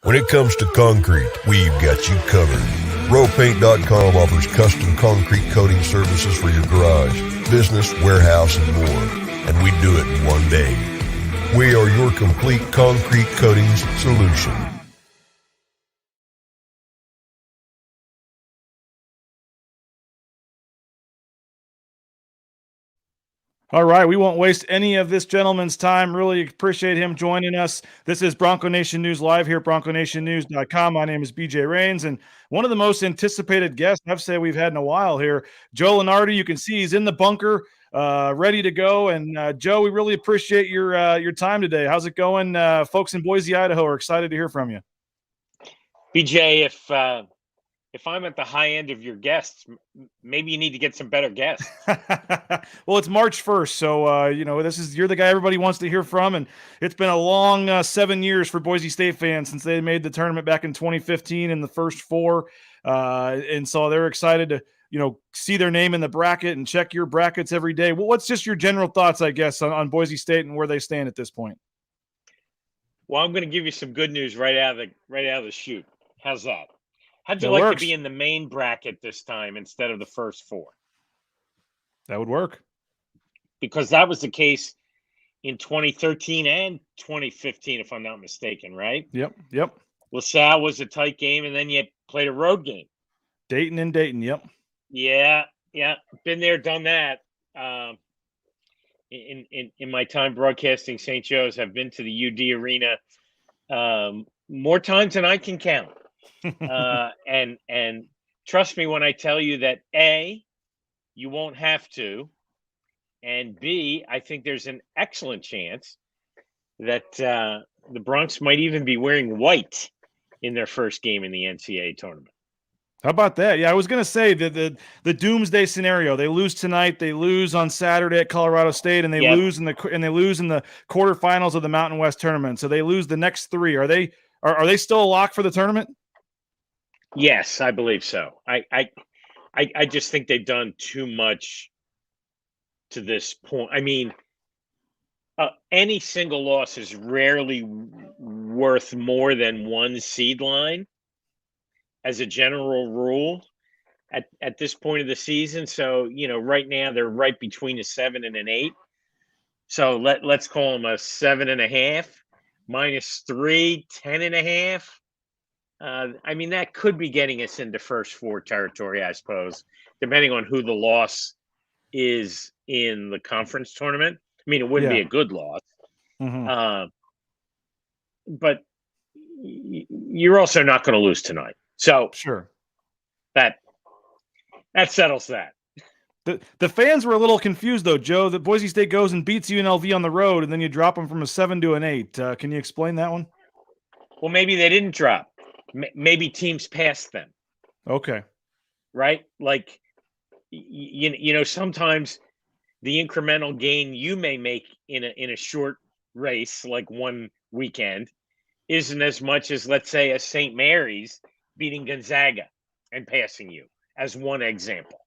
When it comes to concrete, we've got you covered. RowPaint.com offers custom concrete coating services for your garage, business, warehouse, and more. And we do it in one day. We are your complete concrete coatings solution. All right, we won't waste any of this gentleman's time. Really appreciate him joining us. This is Bronco Nation News Live here at BroncoNationNews.com. My name is BJ Rains, and one of the most anticipated guests I've said we've had in a while here, Joe Lunardi. You can see he's in the bunker, ready to go. And Joe, we really appreciate your time today. How's it going? Folks in Boise, Idaho are excited to hear from you. BJ, if I'm at the high end of your guests, maybe you need to get some better guests. Well, it's March 1st, so you're the guy everybody wants to hear from, and it's been a long 7 years for Boise State fans since they made the tournament back in 2015 in the first four, and so they're excited to see their name in the bracket and check your brackets every day. Well, what's just your general thoughts, I guess, on Boise State and where they stand at this point? Well, I'm going to give you some good news right out of the chute. How's that? How'd you That like works. to be in the main bracket this time instead of the first four? That would work. Because that was the case in 2013 and 2015, if I'm not mistaken, right? Yep. LaSalle was a tight game, and then you played a road game. Dayton, yep. Yeah. Been there, done that. In my time broadcasting St. Joe's, I've been to the UD Arena more times than I can count. And trust me when I tell you that A, you won't have to, and B, I think there's an excellent chance that the Broncs might even be wearing white in their first game in the NCAA tournament. How about that? Yeah, I was going to say the doomsday scenario. They lose tonight, they lose on Saturday at Colorado State, and they lose in the quarterfinals of the Mountain West tournament. So they lose the next three. Are they still a lock for the tournament? Yes, I believe so. I just think they've done too much to this point. I mean, any single loss is rarely worth more than one seed line as a general rule at this point of the season. So, right now they're right between a 7 and an 8. So let's call them a 7.5 minus 3, 10.5. I mean, that could be getting us into first four territory, I suppose, depending on who the loss is in the conference tournament. I mean, it wouldn't be a good loss. Mm-hmm. But you're also not going to lose tonight. So sure. That settles that. The fans were a little confused, though, Joe, that Boise State goes and beats UNLV on the road, and then you drop them from a 7 to an 8. Can you explain that one? Well, maybe they didn't drop. Maybe teams passed them. Okay. Right? Like, sometimes the incremental gain you may make in a short race, like one weekend, isn't as much as, let's say, a St. Mary's beating Gonzaga and passing you, as one example.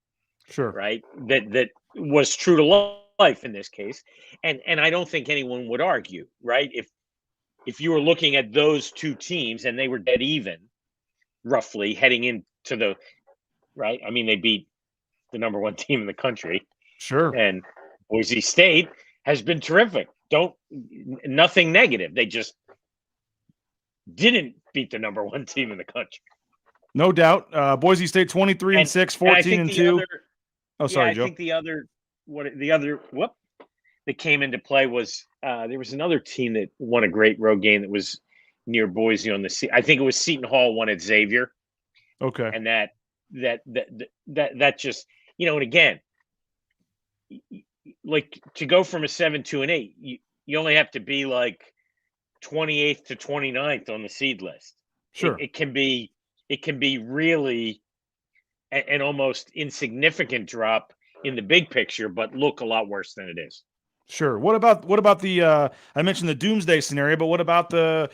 Sure. Right? That was true to life in this case. And I don't think anyone would argue, right? If you were looking at those two teams and they were dead even, roughly, heading into the right. I mean, they beat the number one team in the country. Sure. And Boise State has been terrific. Nothing negative. They just didn't beat the number one team in the country. No doubt. Boise State 23-6, 14-2. Sorry, Joe. I think the other that came into play was there was another team that won a great road game that was near Boise on the. I think it was Seton Hall won at Xavier. Okay. And that just and again, like to go from a 7 to an 8, you only have to be like 28th to 29th on the seed list. Sure. It can be really an almost insignificant drop in the big picture, but look a lot worse than it is. Sure. What about the I mentioned the doomsday scenario, but what about the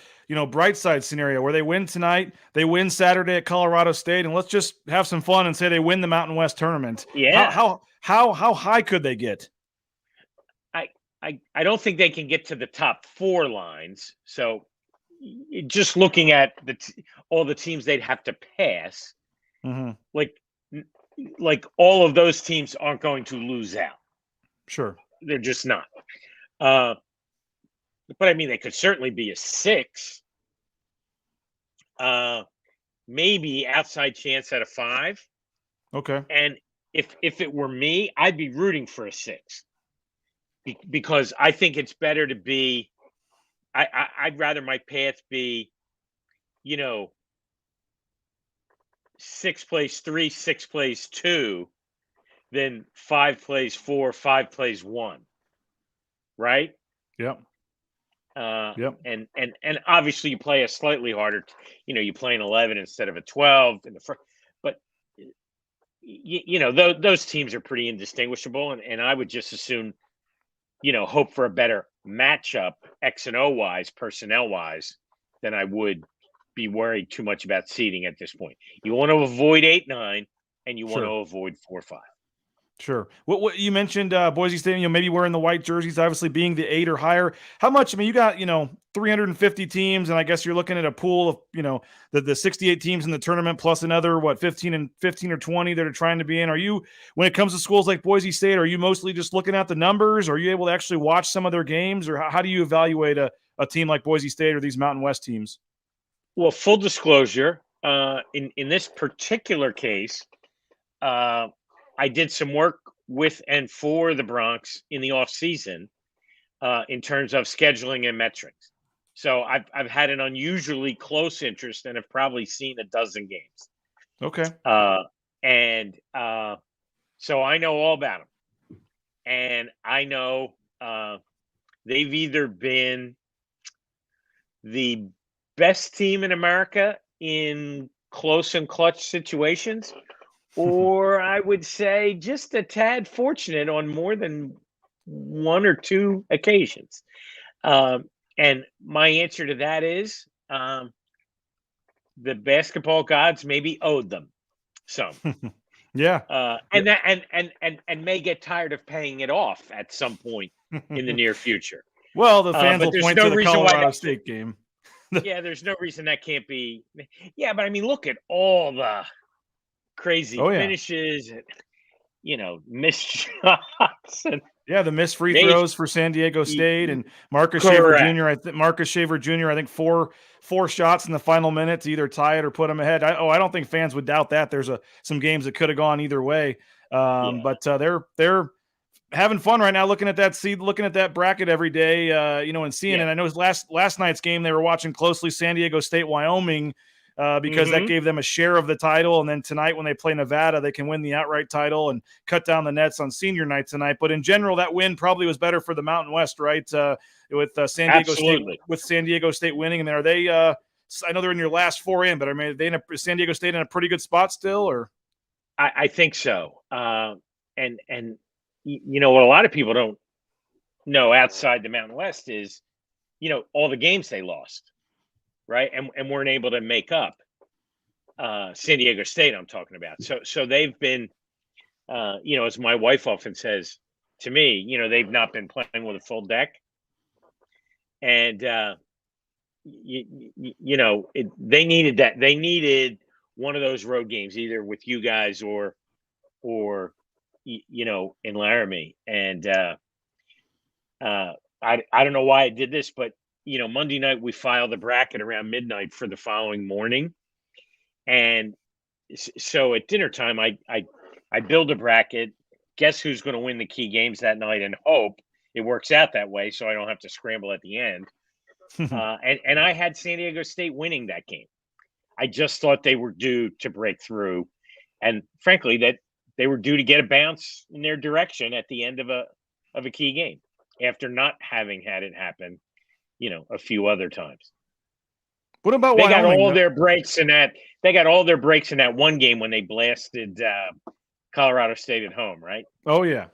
bright side scenario where they win tonight, they win Saturday at Colorado State, and let's just have some fun and say they win the Mountain West tournament. Yeah. How high could they get? I don't think they can get to the top 4 lines. So just looking at all the teams they'd have to pass, like all of those teams aren't going to lose out. Sure. They're just not. But I mean, they could certainly be a 6. Maybe outside chance at a 5. Okay. And if it were me, I'd be rooting for a 6 because I think it's better to be. I'd rather my path be, 6 plays 3, 6 plays 2, than 5 plays 4, 5 plays 1. Right? Yep. Yep. And obviously you play a slightly harder, you play an 11 instead of a 12 in the first, but those teams are pretty indistinguishable, and I would just assume, hope for a better matchup X and O wise, personnel wise, than I would be worried too much about seeding at this point. You want to avoid 8, 9, and you want to avoid 4, 5. Sure. What you mentioned, Boise State, maybe wearing the white jerseys, obviously being the 8 or higher. How much? I mean, you got 350 teams, and I guess you're looking at a pool of the 68 teams in the tournament plus another 15 or 20 that are trying to be in. Are you, when it comes to schools like Boise State, are you mostly just looking at the numbers? Are you able to actually watch some of their games, or how do you evaluate a team like Boise State or these Mountain West teams? Well, full disclosure, in this particular case, I did some work with and for the Bronx in the off season, in terms of scheduling and metrics. So I've had an unusually close interest and have probably seen a dozen games. Okay. So I know all about them, and I know they've either been the best team in America in close and clutch situations, or I would say just a tad fortunate on more than 1 or 2 occasions. And my answer to that is the basketball gods maybe owed them some. Yeah. And may get tired of paying it off at some point in the near future. Well, the fans will point to the Colorado State game. game. Yeah, there's no reason that can't be. Yeah, but I mean, look at all the crazy finishes, and, missed shots. And the missed free throws for San Diego State and Marcus Shaver Jr. Marcus Shaver Jr. I think four shots in the final minute to either tie it or put them ahead. I don't think fans would doubt that. There's some games that could have gone either way. But they're having fun right now, looking at that seed, looking at that bracket every day, and seeing it. I know last night's game they were watching closely, San Diego State, Wyoming, because that gave them a share of the title. And then tonight when they play Nevada, they can win the outright title and cut down the nets on senior night tonight. But in general, that win probably was better for the Mountain West, right? With San Diego State winning. And are they? I know they're in your last 4 in, but I mean, San Diego State in a pretty good spot still, or? I think so. And what a lot of people don't know outside the Mountain West is, all the games they lost, right? And weren't able to make up. San Diego State, I'm talking about. So they've been, as my wife often says to me, they've not been playing with a full deck. And, they needed that. They needed one of those road games, either with you guys or in Laramie. And I don't know why I did this, but Monday night we filed the bracket around midnight for the following morning, and so at dinner time I build a bracket, guess who's going to win the key games that night, and hope it works out that way so I don't have to scramble at the end. And I had San Diego State winning that game. I just thought they were due to break through, and frankly that they were due to get a bounce in their direction at the end of a key game after not having had it happen, a few other times. What about Wyoming? They got all their breaks in that. They got all their breaks in that one game when they blasted Colorado State at home, right? Oh yeah.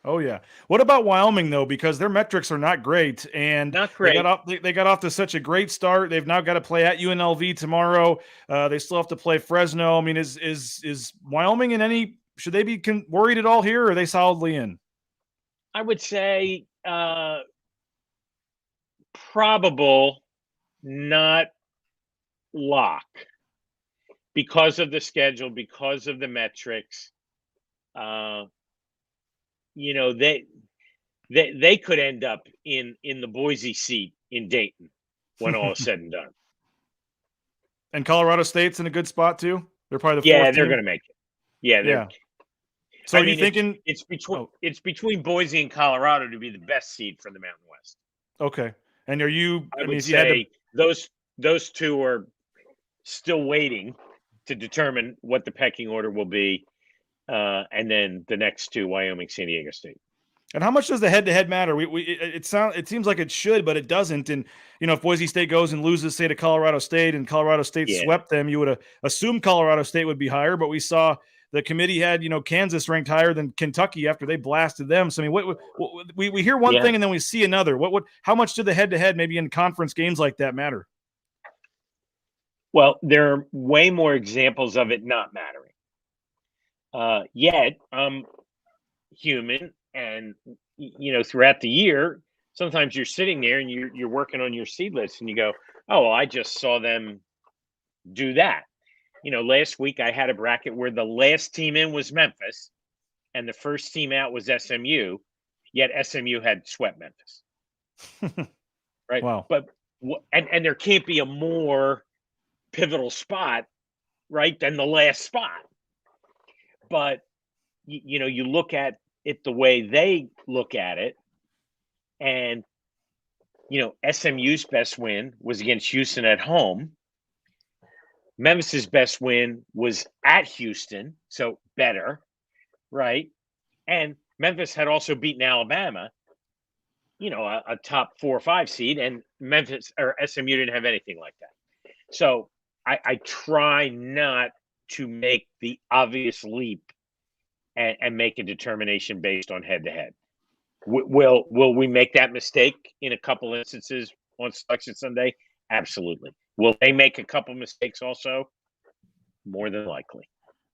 What about Wyoming though? Because their metrics are not great, and not great. They got off to such a great start. They've now got to play at UNLV tomorrow. They still have to play Fresno. I mean, is Wyoming in any? Should they be worried at all here, or are they solidly in? I would say probable, not lock because of the schedule, because of the metrics. You know, they could end up in the Boise seat in Dayton when all is said and done. And Colorado State's in a good spot too. They're probably the Yeah, fourth they're team. going to make it. Yeah, Yeah. So I are you mean, thinking it's between Boise and Colorado to be the best seed for the Mountain West. Okay. And are you? I would if you had say those two are still waiting to determine what the pecking order will be, and then the next two, Wyoming, San Diego State. And how much does the head-to-head matter? It seems like it should, but it doesn't. And if Boise State goes and loses, say, to Colorado State, and Colorado State swept them, you would assume Colorado State would be higher. But we saw the committee had Kansas ranked higher than Kentucky after they blasted them. So I mean, we hear one thing and then we see another. How much do the head-to-head maybe in conference games like that matter? Well, there are way more examples of it not mattering. Yet I'm human. And, throughout the year, sometimes you're sitting there and you're working on your seed list and you go, oh, well, I just saw them do that. Last week I had a bracket where the last team in was Memphis and the first team out was SMU, yet SMU had swept Memphis. Right. Wow. But, and there can't be a more pivotal spot, right, than the last spot. But, you look at it the way they look at it, and SMU's best win was against Houston at home. Memphis's best win was at Houston, so better, right? And Memphis had also beaten Alabama, a top 4 or 5 seed, and Memphis or SMU didn't have anything like that. So I try not to make the obvious leap and make a determination based on head-to-head. Will we make that mistake in a couple instances on Selection Sunday? Absolutely. Will they make a couple mistakes also? More than likely.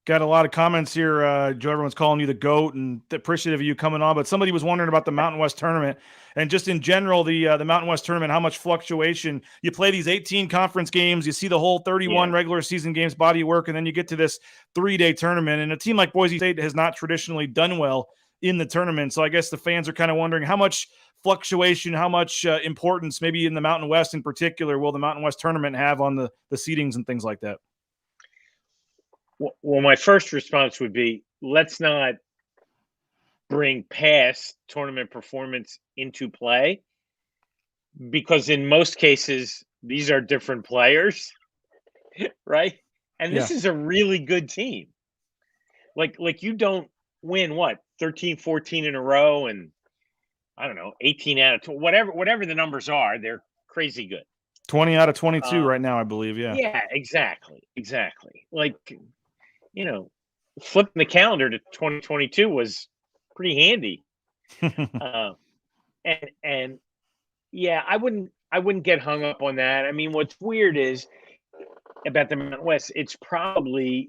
Got a lot of comments here. Joe, everyone's calling you the GOAT and appreciative of you coming on. But somebody was wondering about the Mountain West Tournament and just in general, the Mountain West Tournament, how much fluctuation. You play these 18 conference games, you see the whole 31 regular season games body of work, and then you get to this 3-day tournament. And a team like Boise State has not traditionally done well in the tournament. So I guess the fans are kind of wondering how much fluctuation, how much importance, maybe in the Mountain West in particular, will the Mountain West Tournament have on the seedings and things like that? Well, my first response would be, let's not bring past tournament performance into play, because in most cases, these are different players, right? And this is a really good team. Like you don't win, 13, 14 in a row, and I don't know, 18 out of 20, whatever the numbers are, they're crazy good. 20 out of 22 right now, I believe, Yeah, exactly. Like, flipping the calendar to 2022 was pretty handy. And I wouldn't get hung up on that. I mean, what's weird is about the Mountain West, it's probably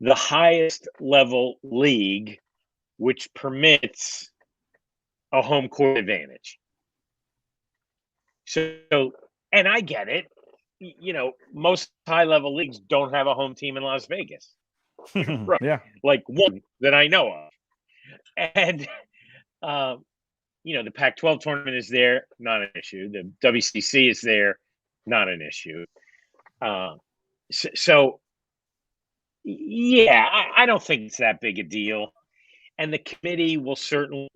the highest level league which permits a home court advantage. So, and I get it. Most high level leagues don't have a home team in Las Vegas. Right. Yeah. Like one that I know of. And, the Pac-12 tournament is there, not an issue. The WCC is there, not an issue. I don't think it's that big a deal. And the committee will certainly,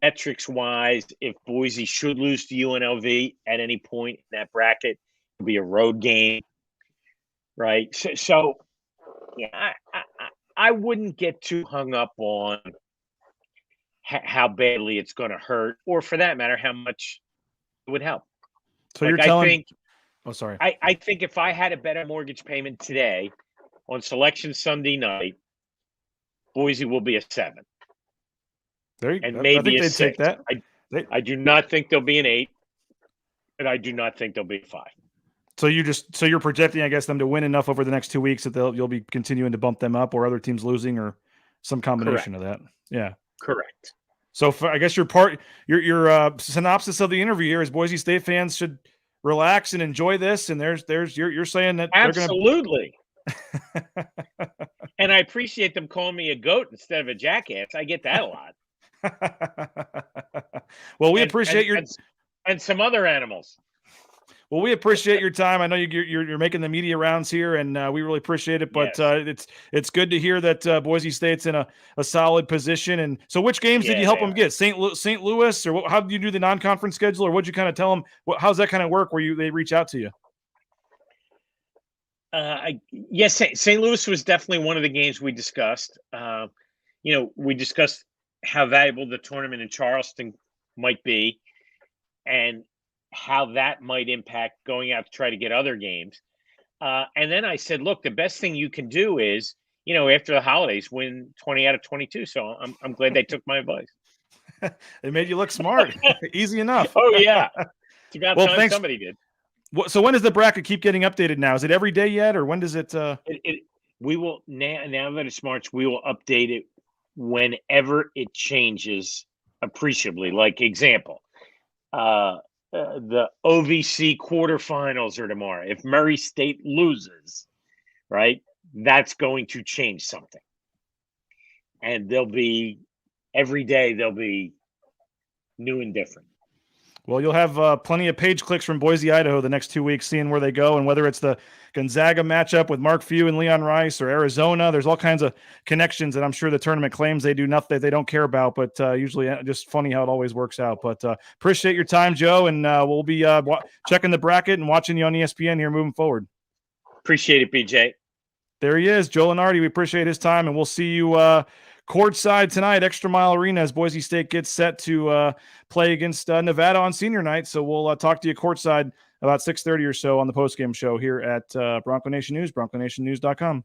metrics-wise, if Boise should lose to UNLV at any point in that bracket, it'll be a road game, right? I wouldn't get too hung up on how badly it's going to hurt, or for that matter, how much it would help. So you're telling I think if I had a better mortgage payment today on Selection Sunday night, Boise will be a 7. Maybe a 6. I do not think they'll be an 8, and I do not think they'll be a 5. So you're projecting, I guess, them to win enough over the next 2 weeks that you'll be continuing to bump them up, or other teams losing, or some combination of that. Yeah. Correct. So I guess your synopsis of the interview here is Boise State fans should relax and enjoy this. And you're saying that absolutely. And I appreciate them calling me a goat instead of a jackass. I get that a lot. Well, we appreciate and some other animals. Well, we appreciate your time. I know you're making the media rounds here, and we really appreciate it. But yes. It's good to hear that Boise State's in a solid position. And so, which games did you help them get? St. Louis, or how did you do the non-conference schedule, or what'd you kind of tell them? How's that kind of work? Where they reach out to you? Yes, St. Louis was definitely one of the games we discussed. We discussed how valuable the tournament in Charleston might be, and how that might impact going out to try to get other games. And then I said, look, the best thing you can do is, after the holidays, win 20 out of 22. So I'm glad they took my advice. It made you look smart. Easy enough. Oh, yeah. It's about time somebody did. So when does the bracket keep getting updated now? Is it every day yet, or when does it? We will now that it's March, we will update it whenever it changes appreciably. Like example, the OVC quarterfinals are tomorrow. If Murray State loses, right, that's going to change something, and every day they'll be new and different. Well, you'll have plenty of page clicks from Boise, Idaho the next 2 weeks, seeing where they go, and whether it's the Gonzaga matchup with Mark Few and Leon Rice, or Arizona. There's all kinds of connections that I'm sure the tournament claims they do nothing they don't care about, but usually just funny how it always works out. But appreciate your time, Joe, and we'll be checking the bracket and watching you on ESPN here moving forward. Appreciate it, BJ. There he is, Joe Lunardi. We appreciate his time, and we'll see you courtside tonight, Extra Mile Arena, as Boise State gets set to play against Nevada on senior night. So we'll talk to you courtside about 6:30 or so on the postgame show here at Bronco Nation News, bronconationnews.com.